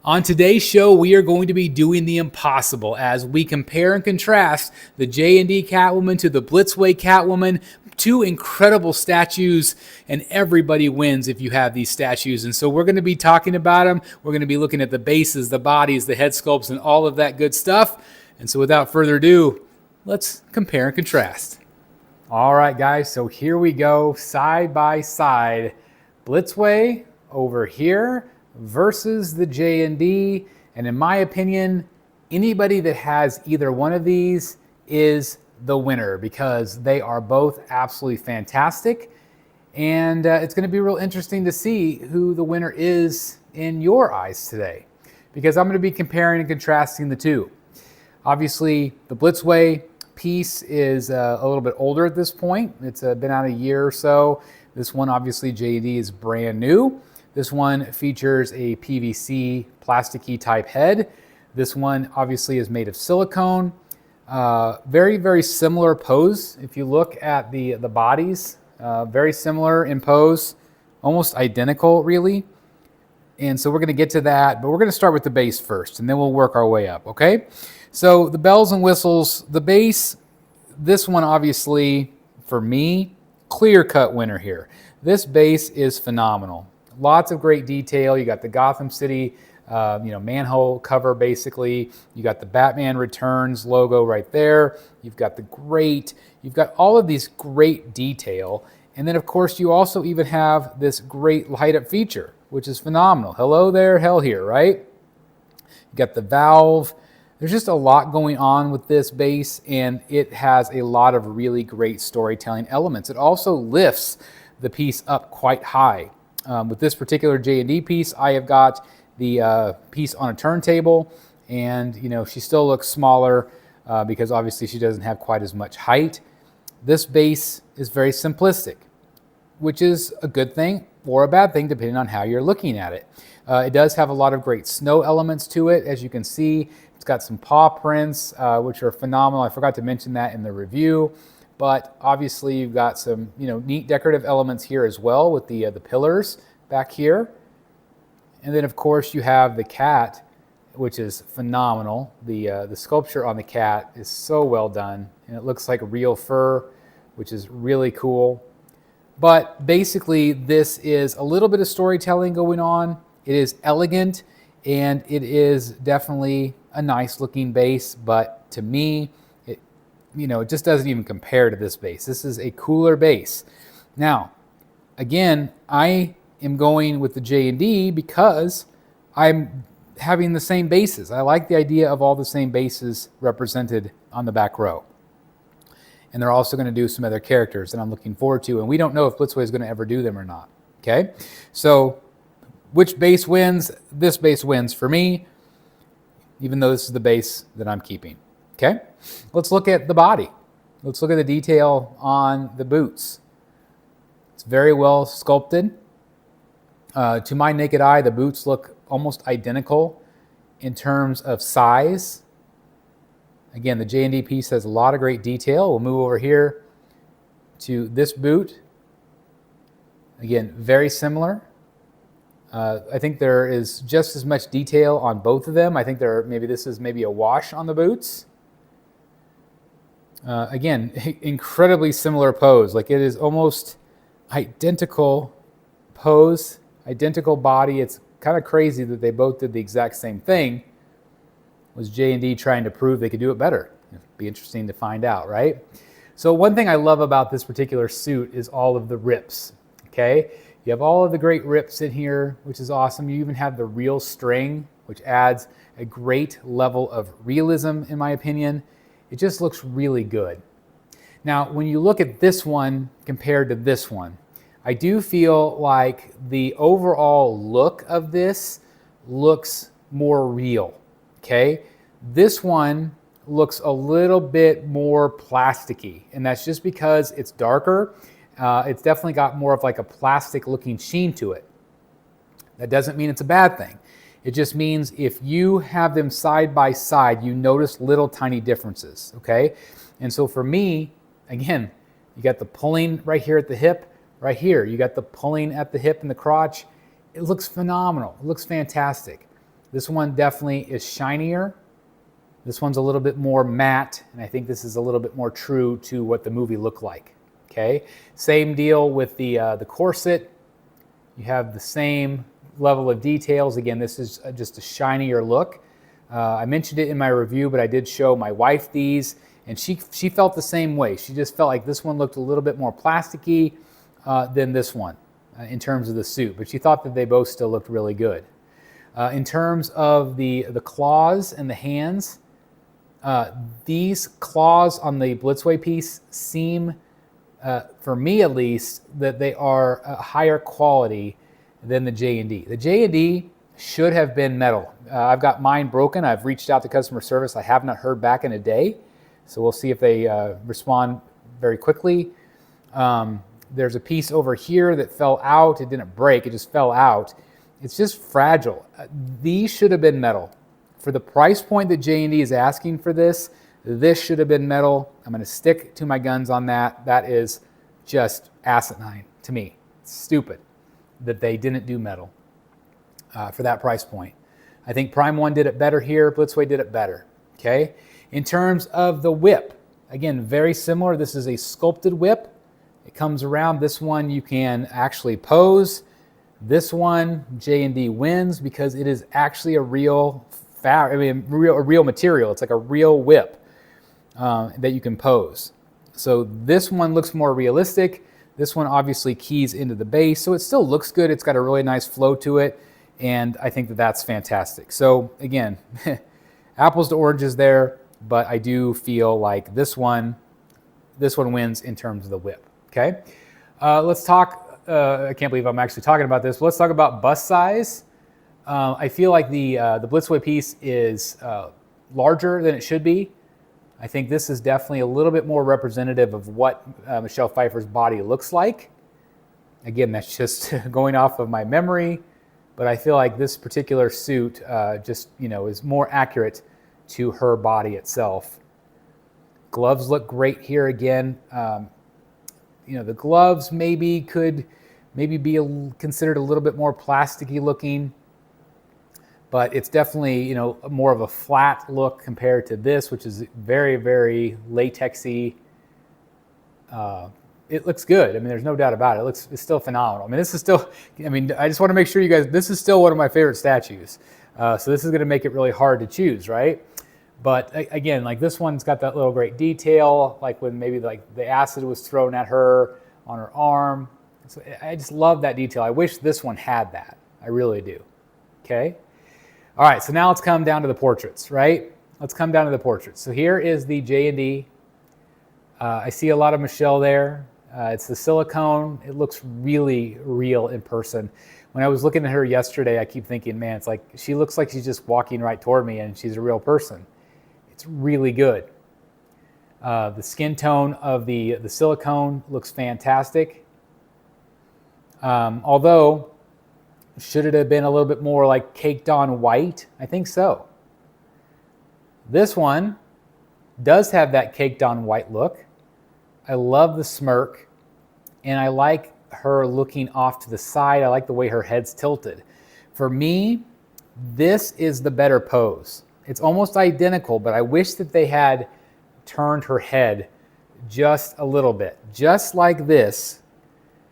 On today's show, we are going to be doing the impossible as we compare and contrast the JND Catwoman to the Blitzway Catwoman, two incredible statues, and everybody wins if you have these statues. And so we're going to be talking about them. We're going to be looking at the bases, the bodies, the head sculpts, and all of that good stuff. And so without further ado, let's compare and contrast. All right, guys, so here we go, side by side. Blitzway over here versus the JND, and in my opinion, anybody that has either one of these is the winner because they are both absolutely fantastic, and it's going to be real interesting to see who the winner is in your eyes today, because I'm going to be comparing and contrasting the two. Obviously, the Blitzway piece is a little bit older at this point. It's been out a year or so. This one, obviously, JND is brand new. This one features a PVC plasticky type head. This one obviously is made of silicone. Very, very similar pose. If you look at the bodies, very similar in pose, almost identical really. And so we're gonna get to that, but we're gonna start with the base first and then we'll work our way up, okay? So the bells and whistles, the base, this one obviously, for me, clear-cut winner here. This base is phenomenal. Lots of great detail. You got the Gotham City, manhole cover basically. You got the Batman Returns logo right there. You've got you've got all of these great detail. And then of course you also even have this great light up feature, which is phenomenal. Hello there, hell here, right? You got the valve. There's just a lot going on with this base, and it has a lot of really great storytelling elements. It also lifts the piece up quite high. With this particular JND piece, I have got the piece on a turntable, and she still looks smaller because obviously she doesn't have quite as much height. This base is very simplistic, which is a good thing or a bad thing depending on how you're looking at it. It does have a lot of great snow elements to it, as you can see. It's got some paw prints, which are phenomenal. I forgot to mention that in the review. But obviously you've got some neat decorative elements here as well with the pillars back here. And then of course you have the cat, which is phenomenal. The sculpture on the cat is so well done, and it looks like real fur, which is really cool. But basically this is a little bit of storytelling going on. It is elegant, and it is definitely a nice looking base, but to me, it just doesn't even compare to this base. This is a cooler base. Now, again, I am going with the JND because I'm having the same bases. I like the idea of all the same bases represented on the back row. And they're also going to do some other characters that I'm looking forward to, and we don't know if Blitzway is going to ever do them or not. Okay? So, which base wins? This base wins for me, even though this is the base that I'm keeping. Okay, let's look at the body. Let's look at the detail on the boots. It's very well sculpted. To my naked eye, the boots look almost identical in terms of size. Again, the JND piece has a lot of great detail. We'll move over here to this boot. Again, very similar. I think there is just as much detail on both of them. I think this is maybe a wash on the boots. Again, incredibly similar pose. Like it is almost identical pose, identical body. It's kind of crazy that they both did the exact same thing. Was JND trying to prove they could do it better? It'd be interesting to find out, right? So one thing I love about this particular suit is all of the rips, okay? You have all of the great rips in here, which is awesome. You even have the real string, which adds a great level of realism, in my opinion. It just looks really good. Now, when you look at this one compared to this one, I do feel like the overall look of this looks more real, okay? This one looks a little bit more plasticky, and that's just because it's darker. It's definitely got more of like a plastic looking sheen to it. That doesn't mean it's a bad thing. It just means if you have them side by side, you notice little tiny differences, okay? And so for me, again, you got the pulling right here at the hip, right here. You got the pulling at the hip and the crotch. It looks phenomenal. It looks fantastic. This one definitely is shinier. This one's a little bit more matte, and I think this is a little bit more true to what the movie looked like. Okay, same deal with the corset. You have the same level of details. Again, this is just a shinier look. I mentioned it in my review, but I did show my wife these, and she felt the same way. She just felt like this one looked a little bit more plasticky than this one in terms of the suit, but she thought that they both still looked really good. In terms of the claws and the hands, these claws on the Blitzway piece seem, for me at least, that they are a higher quality than the JND. The JND should have been metal. I've got mine broken. I've reached out to customer service. I have not heard back in a day, so we'll see if they respond very quickly. There's a piece over here that fell out. It didn't break, it just fell out. It's just fragile. These should have been metal. For the price point that JND is asking for this should have been metal. I'm going to stick to my guns on that. That is just asinine to me. It's stupid that they didn't do metal for that price point. I think Prime 1 did it better here. Blitzway did it better. Okay. In terms of the whip, again, very similar. This is a sculpted whip. It comes around. This one you can actually pose. This one, J&D wins because it is actually a real real material. It's like a real whip that you can pose. So this one looks more realistic. This one obviously keys into the base, so it still looks good. It's got a really nice flow to it, and I think that that's fantastic. So again, apples to oranges there, but I do feel like this one wins in terms of the whip. Okay, let's talk. I can't believe I'm actually talking about this, but let's talk about bust size. I feel like the Blitzway piece is larger than it should be. I think this is definitely a little bit more representative of what Michelle Pfeiffer's body looks like. Again, that's just going off of my memory, but I feel like this particular suit just, is more accurate to her body itself. Gloves look great here again. The gloves could be considered a little bit more plasticky looking, but it's definitely, more of a flat look compared to this, which is very, very latexy. It looks good. I mean, there's no doubt about it. It's still phenomenal. I mean, I just want to make sure you guys, this is still one of my favorite statues. So this is going to make it really hard to choose, right? But again, like this one's got that little great detail, like when maybe like the acid was thrown at her on her arm. So I just love that detail. I wish this one had that. I really do. Okay. All right. So now let's come down to the portraits, right? Let's come down to the portraits. So here is the JND. I see a lot of Michelle there. It's the silicone. It looks really real in person. When I was looking at her yesterday, I keep thinking, man, it's like she looks like she's just walking right toward me and she's a real person. It's really good. The skin tone of the silicone looks fantastic. Although, should it have been a little bit more like caked on white? I think so. This one does have that caked on white look. I love the smirk, and I like her looking off to the side. I like the way her head's tilted. For me, this is the better pose. It's almost identical, but I wish that they had turned her head just a little bit, just like this,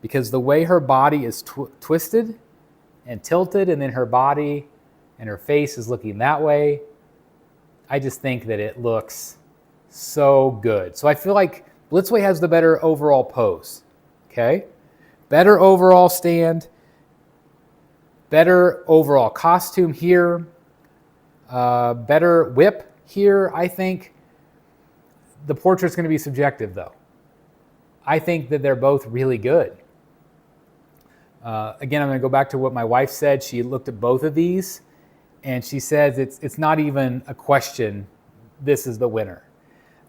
because the way her body is twisted and tilted, and then her body and her face is looking that way, I just think that it looks so good. So I feel like Blitzway has the better overall pose, okay? Better overall stand, better overall costume here, better whip here, I think. The portrait's going to be subjective, though. I think that they're both really good. Again, I'm going to go back to what my wife said. She looked at both of these, and she says it's not even a question. This is the winner.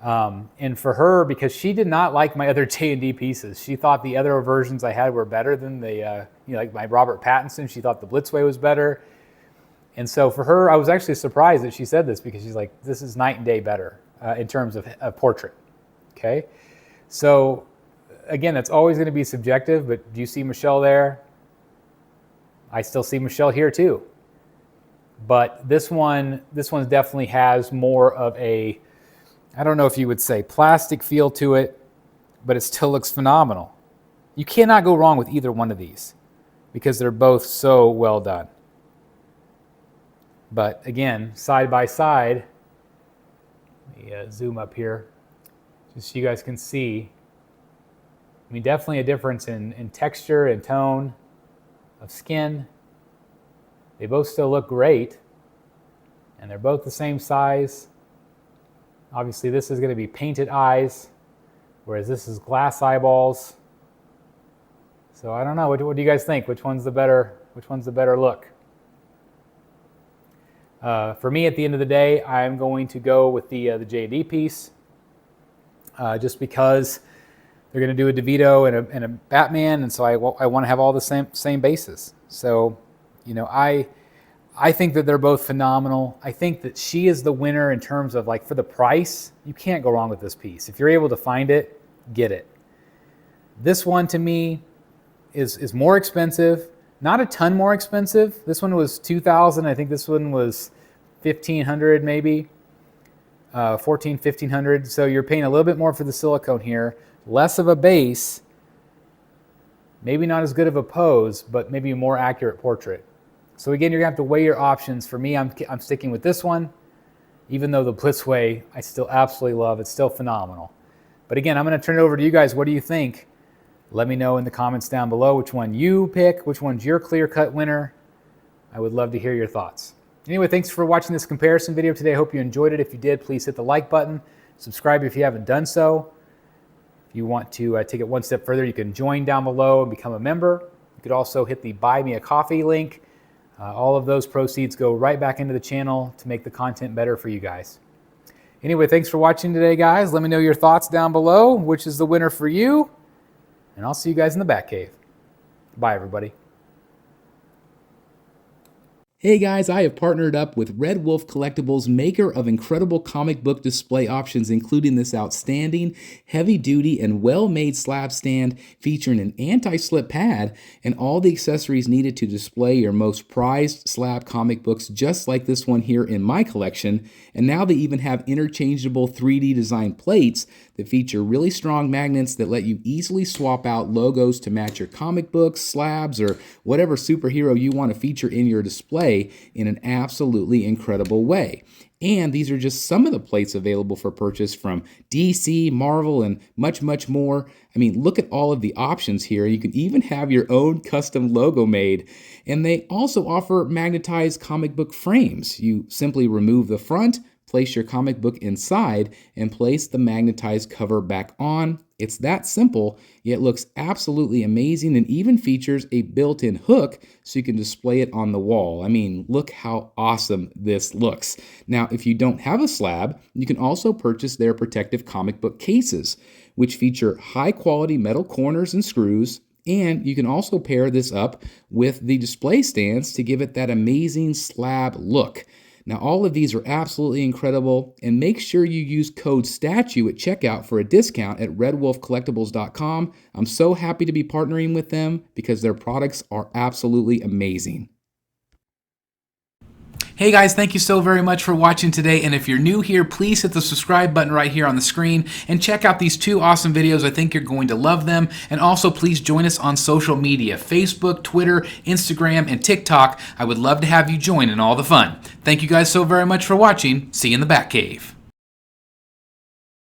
And for her, because she did not like my other J&D pieces, she thought the other versions I had were better than like my Robert Pattinson. She thought the Blitzway was better. And so for her, I was actually surprised that she said this, because she's like, this is night and day better in terms of a portrait. Okay. So again, that's always going to be subjective, but do you see Michelle there? I still see Michelle here too. But this one definitely has more of a, I don't know if you would say plastic feel to it, but it still looks phenomenal. You cannot go wrong with either one of these because they're both so well done. But again, side by side, let me zoom up here just so you guys can see. I mean, definitely a difference in texture and tone of skin. They both still look great, and they're both the same size. Obviously, this is going to be painted eyes, whereas this is glass eyeballs. So I don't know. What do you guys think? Which one's the better look? For me, at the end of the day, I'm going to go with the JND piece, just because they're going to do a DeVito and a Batman, and so I want to have all the same bases. So, you know, I think that they're both phenomenal. I think that she is the winner in terms of, like, for the price, you can't go wrong with this piece. If you're able to find it, get it. This one to me is more expensive. Not a ton more expensive. This one was $2,000. I think this one was $1,500 maybe, $1,400, $1,500. So you're paying a little bit more for the silicone here. Less of a base, maybe not as good of a pose, but maybe a more accurate portrait. So again, you're gonna have to weigh your options. For me, I'm sticking with this one, even though the Blitzway I still absolutely love. It's still phenomenal. But again, I'm gonna turn it over to you guys. What do you think? Let me know in the comments down below which one you pick, which one's your clear-cut winner. I would love to hear your thoughts. Anyway, thanks for watching this comparison video today. I hope you enjoyed it. If you did, please hit the like button. Subscribe if you haven't done so. If you want to take it one step further, you can join down below and become a member. You could also hit the Buy Me a Coffee link. All of those proceeds go right back into the channel to make the content better for you guys. Anyway, thanks for watching today, guys. Let me know your thoughts down below. Which is the winner for you? And I'll see you guys in the Batcave. Bye, everybody. Hey guys, I have partnered up with Red Wolf Collectibles, maker of incredible comic book display options, including this outstanding, heavy-duty, and well-made slab stand featuring an anti-slip pad and all the accessories needed to display your most prized slab comic books, just like this one here in my collection. And now they even have interchangeable 3D design plates that feature really strong magnets that let you easily swap out logos to match your comic books, slabs, or whatever superhero you want to feature in your display in an absolutely incredible way. And these are just some of the plates available for purchase from DC, Marvel, and much, much more. I mean, look at all of the options here. You can even have your own custom logo made. And they also offer magnetized comic book frames. You simply remove the front, place your comic book inside, and place the magnetized cover back on. It's that simple, yet looks absolutely amazing, and even features a built-in hook so you can display it on the wall. I mean, look how awesome this looks. Now, if you don't have a slab, you can also purchase their protective comic book cases, which feature high-quality metal corners and screws. And you can also pair this up with the display stands to give it that amazing slab look. Now, all of these are absolutely incredible, and make sure you use code STATUE at checkout for a discount at redwolfcollectibles.com. I'm so happy to be partnering with them because their products are absolutely amazing. Hey guys, thank you so very much for watching today, and if you're new here, please hit the subscribe button right here on the screen and check out these two awesome videos. I think you're going to love them. And also please join us on social media, Facebook, Twitter, Instagram, and TikTok. I would love to have you join in all the fun. Thank you guys so very much for watching. See you in the Batcave.